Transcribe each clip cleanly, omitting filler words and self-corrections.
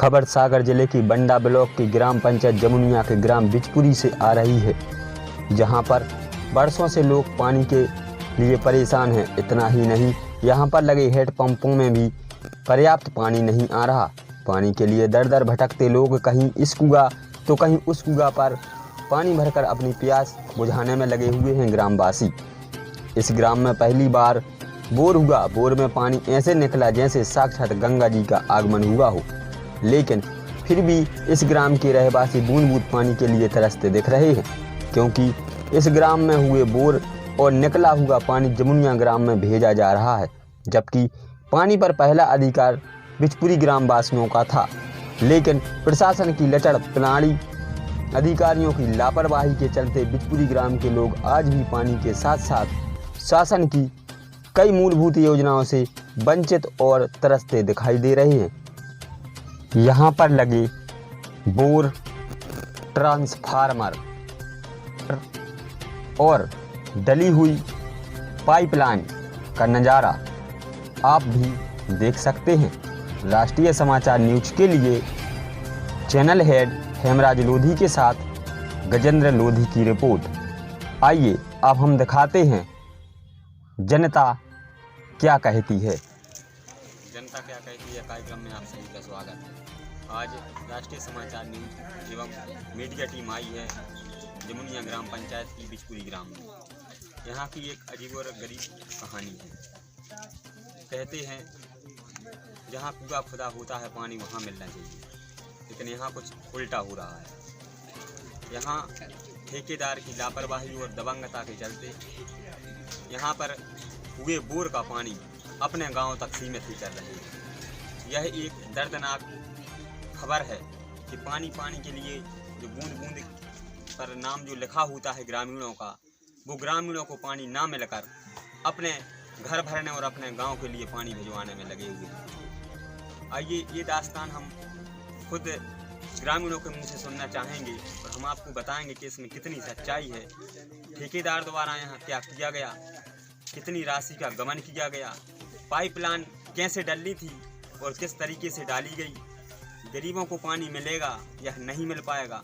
खबर सागर जिले की बंडा ब्लॉक की ग्राम पंचायत जमुनिया के ग्राम बिचपुरी से आ रही है, जहां पर बरसों से लोग पानी के लिए परेशान हैं। इतना ही नहीं, यहां पर लगे हैंडपंपों में भी पर्याप्त पानी नहीं आ रहा। पानी के लिए दर दर भटकते लोग कहीं इस कुआ तो कहीं उस कुआ पर पानी भरकर अपनी प्यास बुझाने में लगे हुए हैं ग्रामवासी। इस ग्राम में पहली बार बोर हुआ। बोर में पानी ऐसे निकला जैसे साक्षात गंगा जी का आगमन हुआ हो, लेकिन फिर भी इस ग्राम के रहवासी बूंद बूंद पानी के लिए तरसते दिख रहे हैं, क्योंकि इस ग्राम में हुए बोर और निकला हुआ पानी जमुनिया ग्राम में भेजा जा रहा है। जबकि पानी पर पहला अधिकार बिचपुरी ग्रामवासियों का था, लेकिन प्रशासन की लचर प्रणाली, अधिकारियों की लापरवाही के चलते बिचपुरी ग्राम के लोग आज भी पानी के साथ साथ शासन की कई मूलभूत योजनाओं से वंचित और तरसते दिखाई दे रहे हैं। यहाँ पर लगे बोर, ट्रांसफार्मर और डली हुई पाइपलाइन का नज़ारा आप भी देख सकते हैं। राष्ट्रीय समाचार न्यूज़ के लिए चैनल हेड हेमराज लोधी के साथ गजेंद्र लोधी की रिपोर्ट। आइए अब हम दिखाते हैं जनता क्या कहती है। जनता क्या कहती है कार्यक्रम में आप सभी का स्वागत है। आज राष्ट्रीय समाचार न्यूज़ एवं मीडिया टीम आई है जमुनिया ग्राम पंचायत की बिचपुरी ग्राम में। यहाँ की एक अजीब और गरीब कहानी है। कहते हैं जहाँ कुआ खुदा होता है पानी वहाँ मिलना चाहिए, लेकिन यहाँ कुछ उल्टा हो रहा है। यहाँ ठेकेदार की लापरवाही और दबंगता के चलते यहाँ पर हुए बोर का पानी अपने गांव तक सीमित ही कर रहे हैं। यह एक दर्दनाक खबर है कि पानी के लिए जो बूंद बूंद पर नाम जो लिखा होता है ग्रामीणों का, वो ग्रामीणों को पानी ना मिलकर अपने घर भरने और अपने गांव के लिए पानी भिजवाने में लगे हुए हैं। आइए ये दास्तान हम खुद ग्रामीणों के मुंह से सुनना चाहेंगे और हम आपको बताएंगे कि इसमें कितनी सच्चाई है। ठेकेदार द्वारा यहाँ क्या किया गया, कितनी राशि का गमन किया गया, पाइपलाइन कैसे डली थी और किस तरीके से डाली गई, गरीबों को पानी मिलेगा या नहीं मिल पाएगा,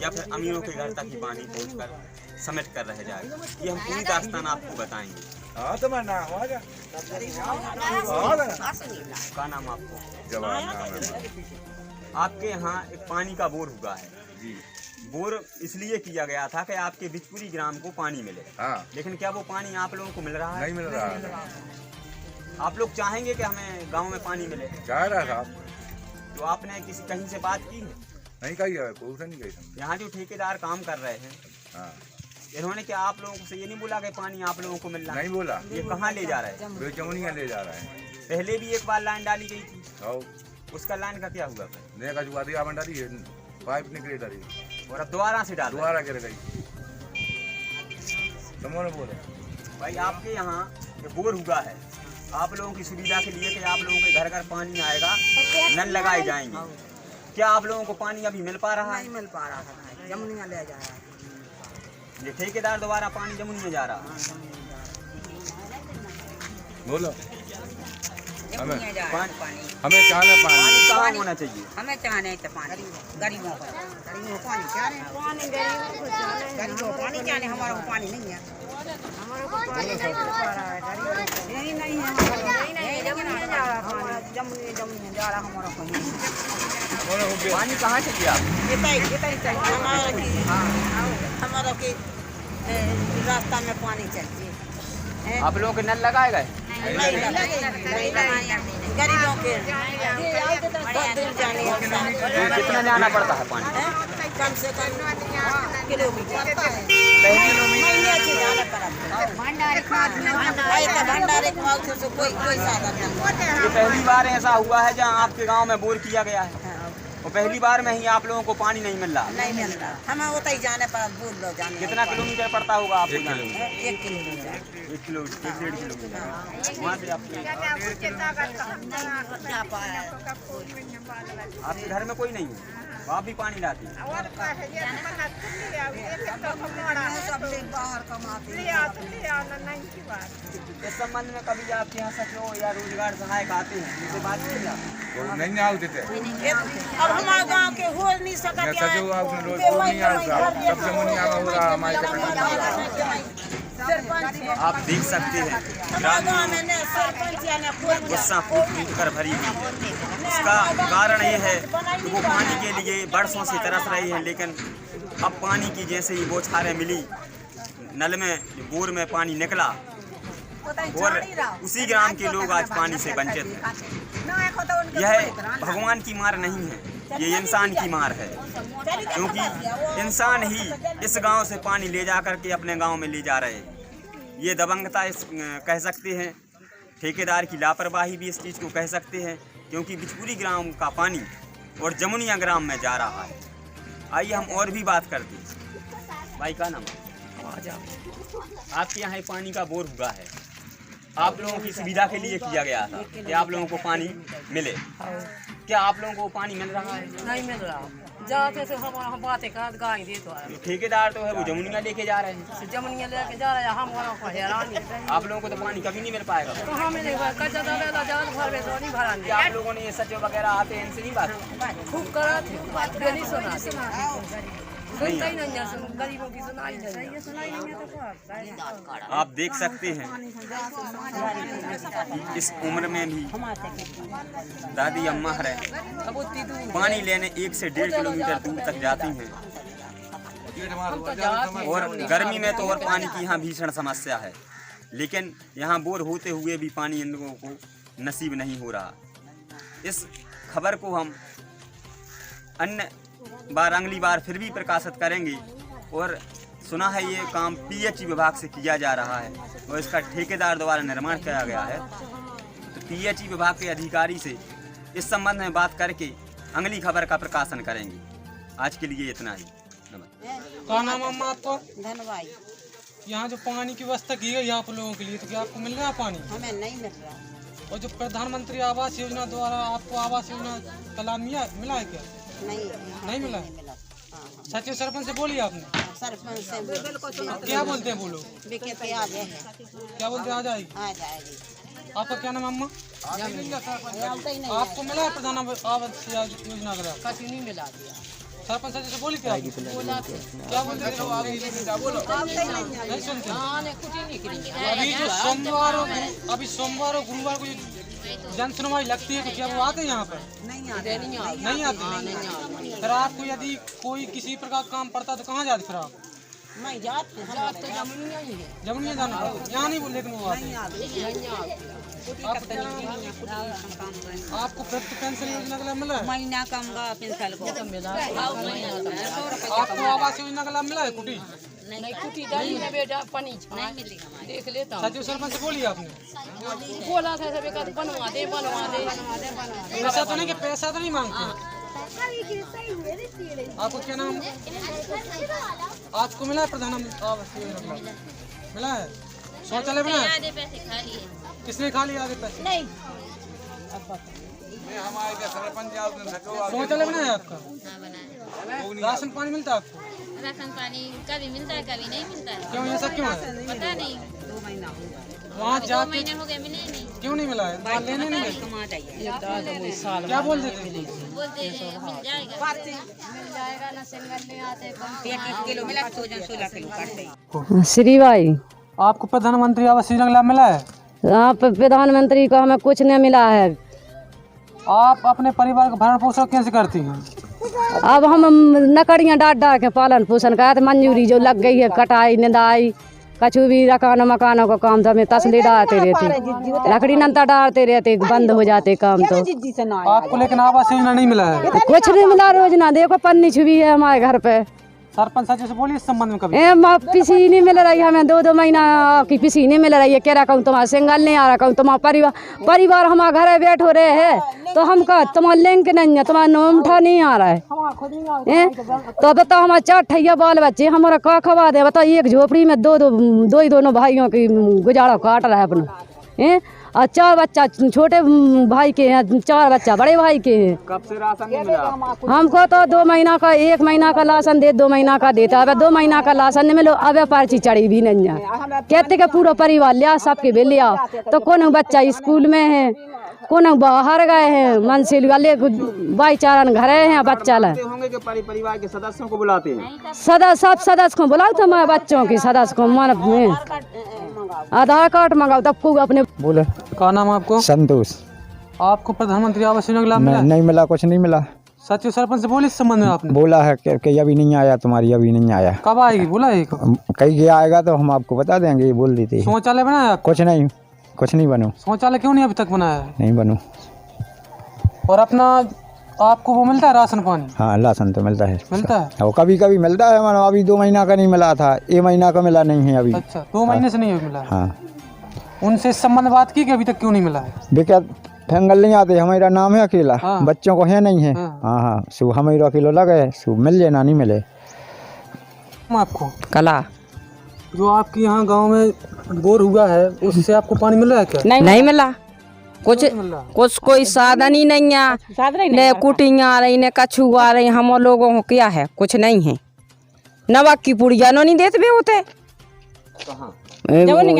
या फिर अमीरों के घर तक ही पानी पहुंचकर समेट कर रह जाएगा। ये हम पूरी दास्तान आपको बताएंगे। क्या नाम आपको? आपके यहाँ एक पानी का बोर हुआ है जी। बोर इसलिए किया गया था कि आपके बिचपुरी ग्राम को पानी मिले। हाँ। लेकिन क्या वो पानी आप लोगों को मिल रहा है? नहीं मिल रहा है। आप लोग चाहेंगे कि हमें गांव में पानी मिले? चाह रहा साहब। तो आपने कहीं से बात की है? नहीं कही है, कोई नहीं कही। यहाँ जो ठेकेदार काम कर रहे हैं, हाँ, इन्होंने क्या आप लोगों से ये नहीं बोला कि पानी आप लोगों को मिल रहा है? नहीं बोला। ये कहाँ ले जा रहे हैं? जमुनिया ले जा रहे हैं। पहले भी एक बार लाइन डाली गई थी, उसका लाइन का क्या हुआ? पाइप निकली डाली और अब दोबारा से डाल दोबारा गिर गई। बोले भाई आपके यहाँ बोर हुआ है, आप लोगों की सुविधा के लिए कि आप लोगों के घर घर पानी आएगा, नल लगाए जाएंगे। क्या आप लोगों को पानी अभी मिल पा रहा है? नहीं मिल पा रहा है, जमुनिया ले जा रहा है। ये ठेकेदार द्वारा पानी जमुनिया जा रहा है। बोलो हमें चाहना पानी कहाँ होना चाहिए? हमें चाहने तो पानी गरीबों को पानी चाहने, गरीबों को पानी चाहने, हमारे को पानी नहीं है। हमारे को पानी नहीं मिल पा रहा है, नहीं है, जमुनिया जा रहा है, जमुनिया जा रहा हमारा को। पानी कहाँ चाहिए आप? ये चाहिए हमारा की रास्ता में पानी चाहिए। आप लोगों के नल लगाए गए? गरीबों के कितना जाना पड़ता है पानी? कम से कम किलोमीटर। ये पहली बार ऐसा हुआ है जहाँ आपके गांव में बोर किया गया है? और पहली बार में ही आप लोगों को पानी नहीं मिल रहा? नहीं मिल रहा, हम उतना ही जाने पर दूर लो जाने। कितना किलोमीटर पड़ता होगा आपको जाने में? 1 किलोमीटर। 1-1.5 किलोमीटर वहाँ से आपके घर में कोई नहीं है, आप भी पानी लाते हैं? इस संबंध में कभी आपके यहाँ सचिव या रोजगार सहायक आते हैं, उनसे बात की आप? नहीं आते थे। अब हमारे गांव के हो नहीं सकता मैं सचिव रोज नहीं आता, तब से मुनिया में हो रहा हमारे आप देख सकते हैं ग्राम गुस्सा फूट कर भरी हुई है। इसका कारण ये है कि वो पानी के लिए बरसों से तरस रही है, लेकिन अब पानी की जैसे ही बौछारें मिली, नल में बोर में पानी निकला और उसी ग्राम के लोग आज पानी से वंचित हैं। यह भगवान की मार नहीं है, ये इंसान की मार है, क्योंकि इंसान ही इस गांव से पानी ले जा करके अपने गांव में ले जा रहे हैं। ये दबंगता कह सकते हैं, ठेकेदार की लापरवाही भी इस चीज़ को कह सकते हैं, क्योंकि बिचपुरी ग्राम का पानी और जमुनिया ग्राम में जा रहा है। आइए हम और भी बात करते हैं। भाई का नाम? आपके यहाँ पानी का बोर हुआ है, आप लोगों की सुविधा के लिए किया गया था कि आप लोगों को पानी मिले। क्या आप लोगों को पानी मिल रहा है? नहीं मिल रहा, जाते से हम बातें कर गाय दे तो है। ठेकेदार तो है वो जमुनिया लेके जा रहे हैं, जमुनिया लेके जा रहे हैं, हम वहाँ को हैरान ही हैं। आप लोगों को तो पानी कभी नहीं मिल पाएगा। तो हमें नहीं भर कच्चा दादा जान भर में तो नहीं भरा नहीं। क्या आप लोगों ने ये सचिव वगैरह आते हैं, इनसे नहीं बात? खूब करा थे, बात नहीं सुना, सुनता ही नहीं है, गरीबों की सुनाई नहीं है। आप देख सकते हैं इस उम्र में भी दादी अम्मा है पानी लेने 1 से 1.5 किलोमीटर दूर तक जाती हैं, और गर्मी में तो और पानी की यहाँ भीषण समस्या है, लेकिन यहाँ बोर होते हुए भी पानी इन लोगों को नसीब नहीं हो रहा। इस खबर को हम अन्य बार अगली बार फिर भी प्रकाशित करेंगे, और सुना है ये काम पीएचई विभाग से किया जा रहा है और इसका ठेकेदार द्वारा निर्माण किया गया है। तो पीएचई विभाग के अधिकारी से इस संबंध में बात करके अगली खबर का प्रकाशन करेंगे। आज के लिए इतना ही, नमस्कार। क्या नाम अम्मा आपको? धनवाई। यहाँ जो पानी की व्यवस्था की गई आप लोगों के लिए, तो क्या आपको मिल रहा है पानी? हमें नहीं मिल रहा। और जो प्रधानमंत्री आवास योजना द्वारा आपको आवास योजना का लाभ मिला है क्या? नहीं मिला। सचिव सरपंच से बोलिए आपने? सरपंच से क्या बोलते हैं बोलो? पे आ गए हैं। क्या बोलते हैं? आ जाएगी। आपका क्या नाम अम्मा? आपको मिला है प्रधान आवास योजना का लाभ? कभी नहीं मिला दिया। सरपंच से बोली क्या? क्या बोलते थे? नहीं सुनते। अभी जो सोमवार और गुरुवार को जन सुनवाई लगती है, तो क्या वो आते हैं यहाँ पर? नहीं आते। फिर आपको यदि कोई किसी प्रकार काम पड़ता तो कहाँ जाते फिर आप? जमुनिया जाना पड़ता, यहाँ नहीं बोले, लेकिन वो आते हैं। आपको पेंशन योजना का लाभ मिला है? महीना कम पेंशन को मिला। आपको आवास योजना का लाभ मिला है? कुटी नहीं, कुटी डाली में बेटा पानी नहीं मिली, देख लेता हूँ। सचिव सरपंच से बोलिए आपने? बोला था सब एक बनवा दे। पैसा तो नहीं, कि पैसा तो नहीं मांगते? आपको क्या नाम? आपको मिला है प्रधानमंत्री आवास योजना? मिला है? शौचालय बना है? किसने खा लिया आधे पैसे? नहीं, शौचालय बना है आपका? राशन पानी मिलता है आपको? राशन पानी कभी मिलता है, कभी नहीं मिलता है। क्यों, ऐसा क्यों है? पता नहीं, वहाँ 2 जाके महीने हो गए, मिले ही नहीं। क्यों नहीं मिला है? वहाँ लेने नहीं गए? क्या बोलते थे? बोलते हैं मिल जाएगा। ना सिंगल में आते 1 किलो मिला, 16 किलो काटते। श्री भाई, आपको प्रधानमंत्री आवास योजना का लाभ मिला है? आप प्रधानमंत्री को हमें कुछ नहीं मिला है। आप अपने परिवार का भरण पोषण कैसे करती हैं? अब हम नकड़ियाँ डाट के पालन पोषण का मंजूरी जो लग गई है, कटाई निदाई कछु भी मकानों का काम तो हमें तसले डालते रहते, लकड़ी नंता डालते रहते, बंद हो जाते काम। तो आपको लेकिन आवास योजना नहीं मिला है? कुछ नहीं मिला। रोजना देखो पन्नी छुपी है हमारे घर पे, सरपंच सचिव से बोलिए इस संबंध में कभी। पिसी नहीं मिल रही हमें 2-2 महीना की पिसी नहीं मिल रही है। कह रहा कहूँ तुम्हारा सिंगल नहीं आ रहा, कहूँ तुम्हारा परिवार हमारे घर बैठ हो रहे हैं तो हम कह तुम्हारा लिंक नहीं है, तुम्हारा नोमठा नहीं आ रहा है। तो बताओ हमारे 4 ठैया बाल बच्चे हमारा का खवा दे। बताओ एक झोपड़ी में दो ही दोनों भाइयों की गुजारा काट रहा है अपना। और 4 बच्चा छोटे भाई के हैं, 4 बच्चा बड़े भाई के हैं। कब से राशन नहीं मिला? हमको तो 2 महीना का 1 महीना का राशन दे, 2 महीना का देता है। अब 2 महीना का राशन नहीं मिलो, अब पर्ची चढ़ी भी नहीं है। कहते कि पूरा परिवार लिया, सबके भी लिया। तो कौन बच्चा स्कूल में है, कौन बाहर गए हैं, मनसिल वाले भाईचारा घरे हैं बच्चा ला होंगे कि परिवार के सदस्यों को बुलाते हैं? सब सदस्य को बुलाओ तो मैं बच्चों की सदस्य को मन आधार कार्ड मंगाओ तब को अपने। बोले क्या नाम है आपको? संतोष। आपको प्रधानमंत्री आवास योजना का लाभ मिला? नहीं मिला, कुछ नहीं मिला। सचिव सरपंच से बोलिए इस संबंध में आपने? बोला है कि अभी नहीं आया, तुम्हारी अभी नहीं आया। कब आएगी बोला है? कहीं गया आएगा तो हम आपको बता देंगे, बोल देते। शौचालय बनाया आप? कुछ नहीं बनो। शौचालय क्यों नहीं अभी तक बनाया है? नहीं बनो। और अपना आपको वो मिलता है राशन पानी? हाँ राशन तो मिलता है। मिलता है और कभी कभी मिलता है, मानो अभी 2 महीना का नहीं मिला था, 1 महीना का मिला नहीं है अभी। अच्छा 2 महीने से नहीं मिला है। हाँ उनसे इस संबंध बात की कि अभी तक क्यों नहीं मिला है? बेटा फेंगल नहीं आते, हमारा नाम है अकेला। हाँ। बच्चों को है नहीं है। हाँ सु हमारा अकेला लगे सु मिल जाए ना नहीं मिले। आपको कला जो आपके यहाँ गांव में बोर हुआ है उससे आपको पानी मिल रहा है क्या? नहीं मिला कुछ मिल रहा है? कुछ कोई साधन ही नहीं है। न कुटियाँ आ रही न कछु आ रही, हम लोगों को क्या है कुछ नहीं है। नवाक की पुड़िया नहीं देते भी होते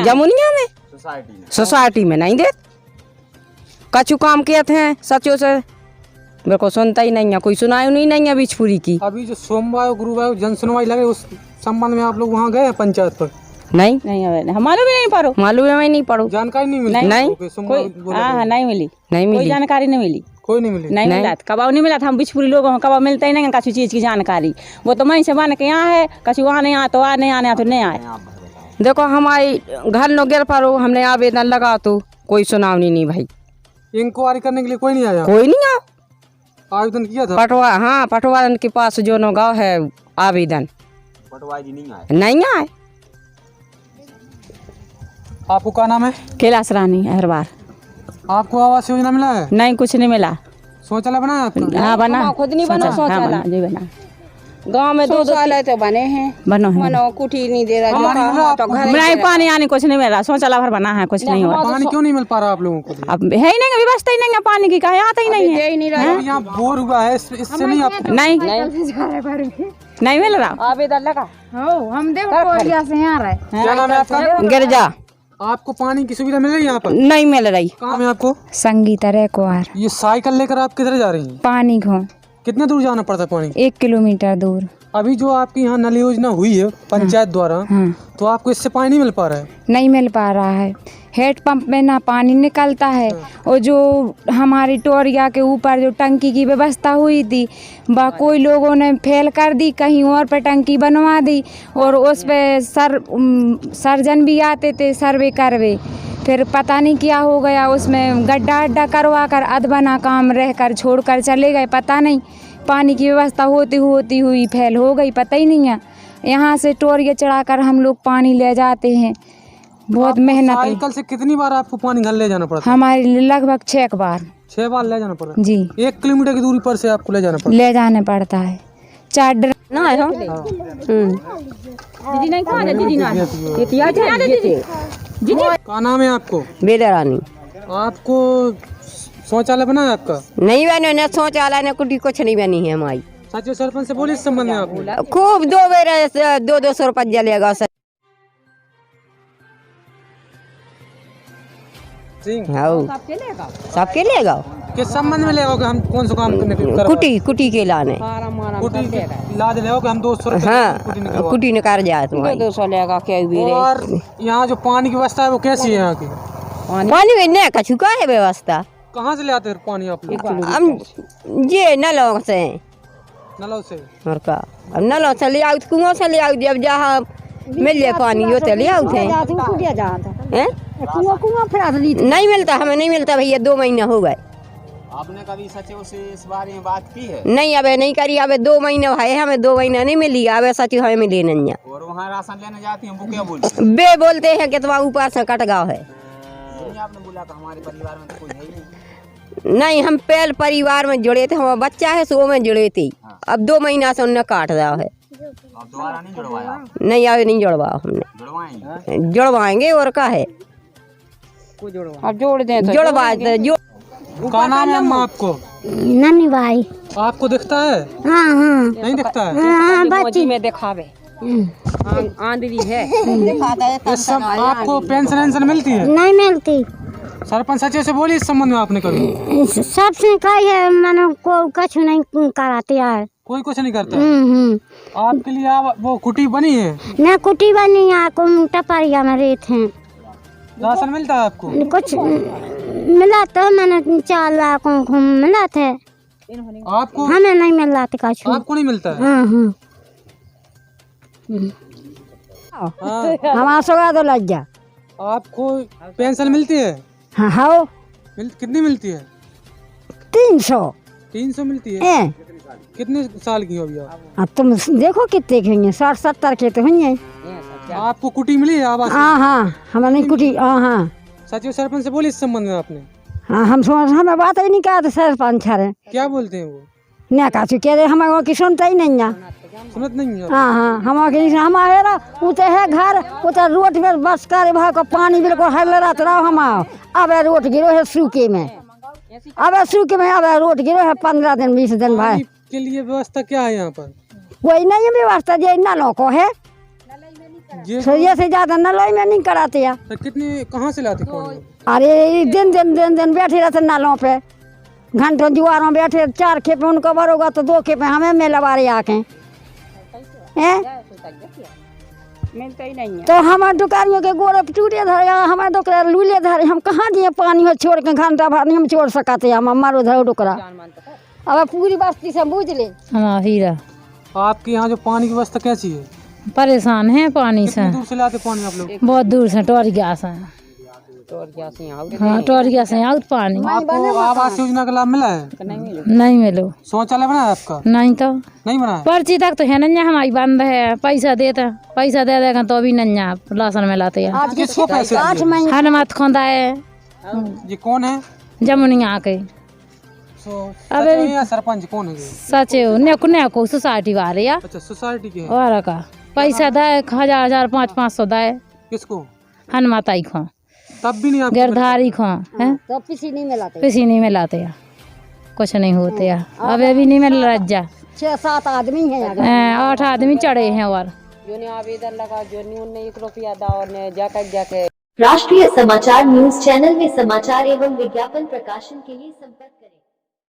जमुनिया में सोसाइटी में नहीं देते। कछु काम किए थे सचो से मेरे को सुनता ही नहीं है, कोई सुनाई नहीं है बिचपुरी की। अभी जो सोमवार गुरुवार जन सुनवाई लगे उस संबंध में आप लोग वहाँ गए हैं पंचायत पर? नहीं हमारे भी नहीं पारो, मालूम है, मैं नहीं पढ़ू, जानकारी नहीं मिली? नहीं नहीं मिली, कोई जानकारी नहीं मिली, कोई नहीं मिली। नहीं मिला कबाव नहीं मिला था। हम बिचपुरी लोग हैं, कबाव मिलता ही नहीं कछु चीज़ की जानकारी। वो तो मैं से बन के यहाँ है, कछु वहाँ नहीं आ तो आ, नहीं आने तो नहीं आए। देखो हमारी घर नो गिर पारो, हमने आवेदन लगा तो कोई सुनावनी नहीं भाई। इंक्वायरी करने के लिए कोई नहीं आया? कोई नहीं आया। आवेदन किया था पटवा? हाँ पटवा के पास जो नो गाँव है आवेदन पटवाई जी नहीं नहीं आए। आपको क्या नाम है? कैलाश रानी हर बार। आपको आवास योजना मिला है? नहीं कुछ नहीं मिला। शौचालय बनाया आपका? हाँ बना, खुद नहीं बना शौचालय जी बना। गांव में 2 शौचालय तो बने हैं, बनो है। मनो कुटी नहीं दे रहा तो घर नहीं पानी आने कुछ नहीं मिला, शौचालय भर बना है कुछ नहीं हुआ। पानी क्यों नहीं मिल पा रहा आप लोगों को? अब है ही नहीं, व्यवस्था ही नहीं है पानी की, कहीं आता ही नहीं है। यहाँ बोर हुआ है इससे नहीं आप नहीं मिल रहा आवेदन लगा। हम देखो से आ रहा है। क्या नाम है आपका? गिरजा आपको पानी की सुविधा मिल रही है यहाँ पर? नहीं मिल रही। कहाँ है आपको? संगीता रेकुआर। ये साइकिल लेकर आप किधर जा रही हैं? पानी घो कितना दूर जाना पड़ता है पानी? 1 किलोमीटर दूर। अभी जो आपकी यहाँ नल योजना हुई है पंचायत द्वारा, तो आपको इससे पानी नहीं मिल पा रहा है? नहीं मिल पा रहा है। हेड पंप में ना पानी निकलता है, और जो हमारी टोरिया के ऊपर जो टंकी की व्यवस्था हुई थी वह कोई लोगों ने फेल कर दी, कहीं और पर टंकी बनवा दी, और उस पे सर्जन भी आते थे सर्वे करवे। फिर पता नहीं क्या हो गया, उसमें गड्ढा अड्ढा करवा कर अधबना काम रह कर छोड़ कर चले गए। पता नहीं पानी की व्यवस्था होती हुई फेल हो गई, पता ही नहीं है। यहाँ से टोरिया चढ़ाकर हम लोग पानी ले जाते हैं, बहुत मेहनत है। साइकिल से कितनी बार आपको पानी घर ले जाना पड़ता है? हमारे लगभग 6 बार। 6 बार ले जाना पड़ता है जी। 1 किलोमीटर की दूरी पर से आपको ले जाना पड़ता है? ले जाने पड़ता है। 4 ना है दीदी नहीं कहा दीदी ना क्या नाम है आपको? बेदा रानी। आपको शौचालय बना है आपका? नहीं बने न शौचालय न कुटी कुछ नहीं बनी है हमारी। सचिव सरपंच से बोलिए इस संबंध में आपने? खूब 2 बेर 200 रुपया लेगा सबके लेगा। किस संबंध में लेगा कि हम कौन सा काम करने कुटी के लाने कुटी लाद लेगा कि हम 200 रुपये हाँ कुटी निकाल जाए तुम्हारी 200 लेगा क्या भी। और यहाँ जो पानी की व्यवस्था है वो कैसी है यहाँ की? पानी में नहीं कछु का है व्यवस्था। कहाँ से ले आते हैं पानी आप लोग? हम ये नलों से नलों से। और का अब नलों से ले आओ, कुआं से ले आओ, जब जहाँ मिल जाए पानी वो तो ले आओ थे। नहीं मिलता, हमें नहीं मिलता भैया, 2 महीना हो गए। आपने कभी सचिव से इस बारे में बात की है? नहीं अबे नहीं करी, अबे 2 महीने भाई हमें 2 महीना नहीं मिली, अबे सचिव हमें मिली नहीं है। और वहाँ राशन लेने जाती हैं वो क्या बोलते बे बोलते हैं कि तुम्हारा ऊपर से कट गाँव है। हैं? आपने बोला कि हमारे परिवार में तो कोई है ही नहीं। नहीं हम पहले परिवार में जुड़े थे, हमारा बच्चा है सो में जुड़े थे। अब 2 महीना से उन्हें काट दिया है। अब दोबारा नहीं जुड़वाया? नहीं अभी नहीं जुड़वाया हमने, जुड़वाएंगे? जुड़वाएंगे और का है अब जोड़ दें तो जुड़वा दे। जो क्या नाम है अम्मा आपको? नन्ही भाई। आपको दिखता है? हाँ हाँ नहीं दिखता है? हाँ बच्ची में दिखावे आंधी है। इस आपको पेंशन वेंशन मिलती है? नहीं मिलती। सरपंच सचिव से बोली इस संबंध में आपने कभी? सबसे कही है मैंने को कुछ नहीं कराती है। कोई कुछ नहीं करता? आपके लिए वो कुटी बनी है? न कुटी बनी है, टपरिया में रेत है। राशन मिलता है आपको? कुछ मिला तो मैंने 4 लाख मिला थे। आपको? हमें नहीं मिल रहा था। आपको नहीं मिलता है? हाँ हाँ हमारा सोगा तो लग जा। आपको पेंशन मिलती है? हाँ हाँ कितनी मिलती है? 300। 300 मिलती है? कितने साल की हो अभी आप? अब तुम देखो कितने के होंगे, 60-70 के तो होंगे। आपको कुटी मिली है आवास? हाँ हाँ हमें नहीं कुटी। हाँ हाँ सचिव सरपंच से बोली इस संबंध में आपने? हाँ हमें बात ही नहीं कहा था सरपंच है। क्या बोलते हैं वो? नहीं कहा कह रहे हमारे की सुनता ही नहीं है। सुनत नहीं है? हाँ हाँ हमारे ना उते है घर उते रोड में बस करे भाई को पानी बिल्कुल हल रात रहो हम अब रोड गिरो है सूखे में। अब सूखे में अब रोड गिरो है 15 दिन 20 दिन भाई। के लिए व्यवस्था क्या है यहाँ पर? वही नहीं है व्यवस्था, ये नलों को है ये से ज्यादा नलों में नहीं कराते यार। तो कितनी कहाँ से लाते पानी? अरे दिन बैठे रहते नालों पे, घंटों जुआरों बैठे। 4 खेप उनको भरोगा तो 2 खेप हमें मेलवारे आके मिलता ही नहीं है। तो हमारे दुकानियों के गोरे टूटे धरे, हमारे दुकान लूले धरे, हम कहाँ दिए पानी हो छोड़ के घंटा भर नहीं हम छोड़ सकाते। हम हमारो धरो डुकरा अब पूरी बस्ती से बूझ ले। हाँ हीरा। आपके यहाँ जो पानी की व्यवस्था कैसी है? परेशान है पानी से। दूर से लाते पानी आप लोग? बहुत दूर से टोरिया से। हाँ टोरिया से आउट पानी। आपको आवास योजना का लाभ मिला है? नहीं मिलो। शौचालय बना है आपका? नहीं तो नहीं बना है। पर्ची तक तो है नहीं, हमारी बंद है। पैसा देता, पैसा दे देगा तो अभी नहीं राशन में लाते हैं। किसको पैसे? हनुमत खोंदा है। ये कौन है? जमुनिया के अबे सरपंच कौन है? सचिव नेको सोसाइटी वाले या। अच्छा सोसाइटी के और का पैसा दाए 1000 500 दाए। किसको? हनुमाताई खो तब भी नहीं आप गिरधारी खो है तो किसी नहीं मिलाते, किसी नहीं मिलाते या कुछ नहीं होते या। अब अभी नहीं मिल रहा। 6-7 आदमी हैं, 8 आदमी चढ़े हैं और जो ने आवेदन लगा जो ने 1 रुपया दा और ने जाके राष्ट्रीय समाचार न्यूज चैनल में समाचार एवं विज्ञापन प्रकाशन के लिए संपर्क